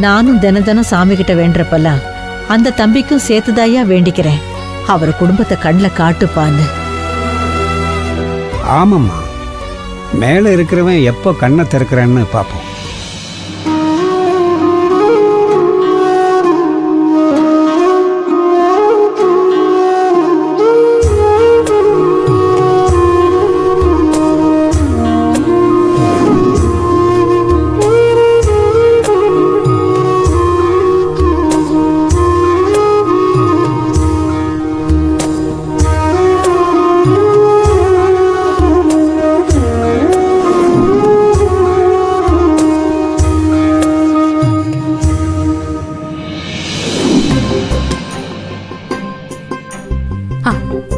நானும் தினம் சாமி கிட்ட வேண்டப்பெல்லாம் அந்த தம்பிக்கும் சேர்த்துதாயா வேண்டிக்கிறேன். அவர் குடும்பத்தை கண்ணில் காட்டுப்பான்னு. ஆமாம்மா, மேலே இருக்கிறவன் எப்போ கண்ணை திறக்கிறான்னு பார்ப்போம்.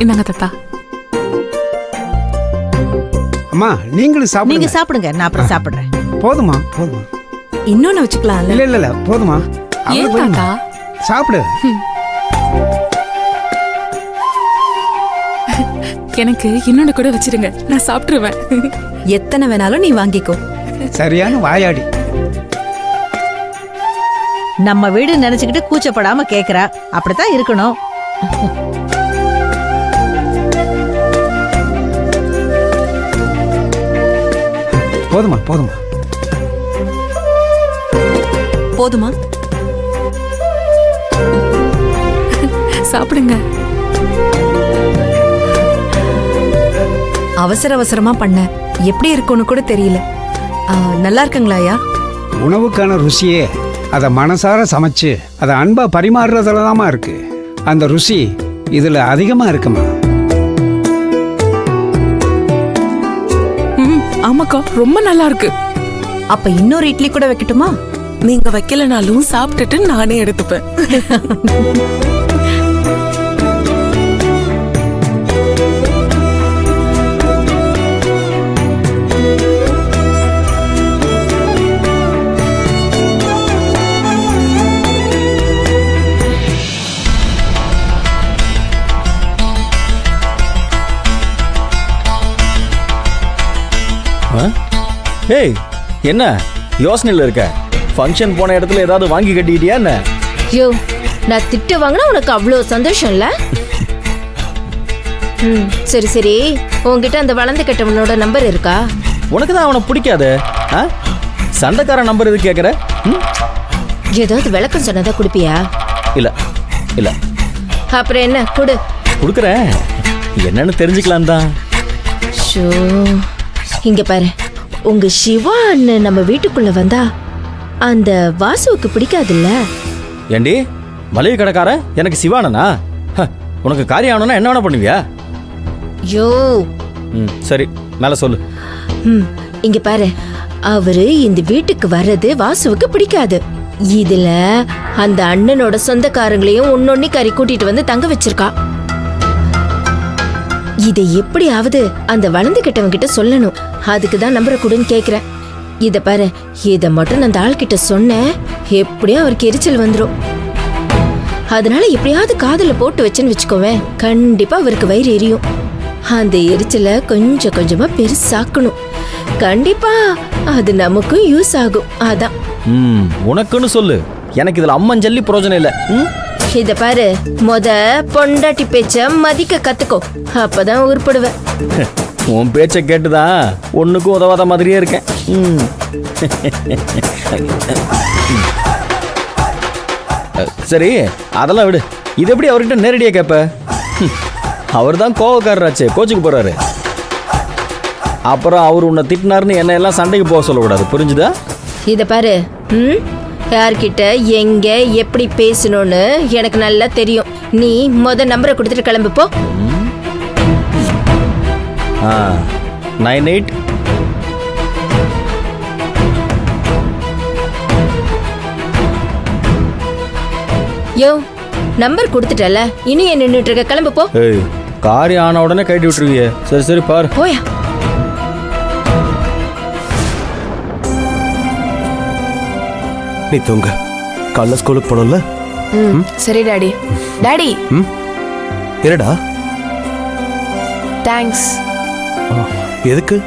என்னங்க தாத்தா? அம்மா நீங்களும் சாப்பிடுங்க. நீங்க சாப்பிடுங்க, நான் அப்புறம் சாப்பிடுறேன். போதுமா போதுமா, இன்னொன்னு வச்சுக்கலாம். இல்ல இல்ல இல்ல போதுமா. ஏன் தாத்தா? சாப்பிடு. எனக்கு இன்னொன்னு கூட வச்சிருங்க, நான் சாப்பிட்டுருவேன். எத்தனை வேணாலும் நீ வாங்கிக்கோ. சரியான வாயாடி. நம்ம வீடு நினைச்சுக்கிட்டு கூச்சப்படாம கேக்குறா, அப்படித்தான் இருக்கணும். போதுமா போதுமா போதுமா, சாப்பிடுங்க. அவசர அவசரமா பண்ண எப்படி இருக்கும்னு கூட தெரியல. நல்லா இருக்குங்களாயா? உணவுக்கான ருசியே அதை மனசார சமைச்சு அதை அன்பா பரிமாறுறதுல தாமா இருக்கு. அந்த ருசி இதுல அதிகமா இருக்குமா? ஆமாக்கா, ரொம்ப நல்லா இருக்கு. அப்ப இன்னொரு இட்லி கூட வைக்கட்டுமா? நீங்க வைக்கலனாலும் சாப்பிட்டுட்டு நானே எடுத்துப்பேன். ஏய், என்ன யோசனையில் இருக்க? ஃபங்க்ஷன் போன இடத்துல ஏதாவது வாங்கி கட்டிக்கிட்டியா என்ன? யோ, நான் திட்டு வாங்கினா உனக்கு அவ்வளோ சந்தோஷம் இல்ல? சரி சரி, உன்கிட்ட அந்த வளர்ந்து கெட்டவனோட நம்பர் இருக்கா? உனக்கு தான் அவனை பிடிக்காது. சண்டைக்கார நம்பர் எது கேட்குற? ஏதாவது விளக்கம் சொன்னதா குடுப்பியா? இல்லை இல்லை. அப்புறம் என்ன, குடு. கொடுக்குறேன், என்னன்னு தெரிஞ்சுக்கலாம் தான். ஷோ, இங்க பாரு, உங்க சிவா அண்ணன் நம்ம வீட்டுக்குள்ள வந்தா அந்த வாசுவுக்கு பிடிக்காதுல்ல? ஏண்டி மளிகை கடைக்காரன் எனக்கு சிவானனா? உனக்கு காரியம் ஆகணும்னா என்ன வேணா பண்ணுவியா? யோ. சரி, மேல சொல்லு. இங்க பாரு, அவரு இந்த வீட்டுக்கு வர்றது வாசுவுக்கு பிடிக்காது. இதுல அந்த அண்ணனோட சொந்தக்காரங்களையும் ஒன்னொன்னி கறி கூட்டிட்டு வந்து தங்க வச்சிருக்கா. இதை எப்படியாவது அந்த வளர்ந்து கிட்டவங்க கிட்ட சொல்லணும். அதுக்கு தான் நம்பரை கொடுன்னு கேக்குறேன். இத பாரு, இத மட்டும் அந்த ஆள்கிட்ட சொன்னேன், எப்படியும் அவருக்கு எரிச்சல் வந்துடும். அதனால எப்படியாவது காதுல போட்டு வச்சேன்னு வச்சுக்கோவேன், கண்டிப்பா அவருக்கு வயிறு எரியும். அந்த எரிச்சலை கொஞ்சம் கொஞ்சமா பெருசாக்கணும். கண்டிப்பா அது நமக்கும் யூஸ் ஆகும். அதான். உனக்குன்னு சொல்லு, எனக்கு இதுல அம்மன் ஜல்லி பிரயோஜனம் இல்லை. இத பாரு, பொண்டாட்டி பேச்ச மதிக்க கத்துக்கோ, அப்பதான் உருப்படுவ. உன் பேச்ச கேட்டுதான் ஒண்ணுக்கும் உதவாத மாதிரியே இருக்கேன். சரி, அதெல்லாம் விடு. இது எப்படி அவர்கிட்ட நேரடியா கேப்ப? அவர் தான் கோவக்காரராச்சே, கோச்சுக்கு போறாரு. அப்புறம் அவர் உன்னை திட்டினாருன்னு என்ன எல்லாம் சண்டைக்கு போக சொல்லக்கூடாது, புரிஞ்சுதா? இத பாரு, யார்கிட்ட எங்க எப்படி பேசணும்னு எனக்கு நல்லா தெரியும். நீ நம்பரை கொடுத்துட்டு கிளம்பு போ. 98 யோ, நம்பர் கொடுத்துட்டல, இனி என்ன நின்னுட்டு இருக்க? கிளம்பு போ. ஏய், காரியம் ஆன உடனே கட்டி விட்டுருவியே. சரி சரி, பாரு. போயா. நீ தூங்க, காலைல ஸ்கூலுக்கு போனோம்ல. சரி டாடி. டாடி. என்னடா? தேங்க்ஸ். எதுக்கு?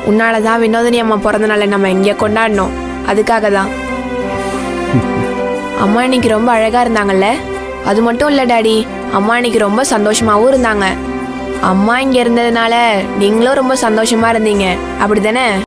உன்னாலதான் வினோதினி அம்மா பிறந்த நாளை நம்ம இங்கே கொண்டாடணும், அதுக்காக தான். அம்மா இன்னைக்கு ரொம்ப அழகா இருந்தாங்கல்ல? அது மட்டும் இல்ல டாடி, அம்மா இன்னைக்கு ரொம்ப சந்தோஷமாவும் இருந்தாங்க. அம்மா இங்க இருந்ததுனால நீங்களும் ரொம்ப சந்தோஷமா இருந்தீங்க, அப்படிதானே?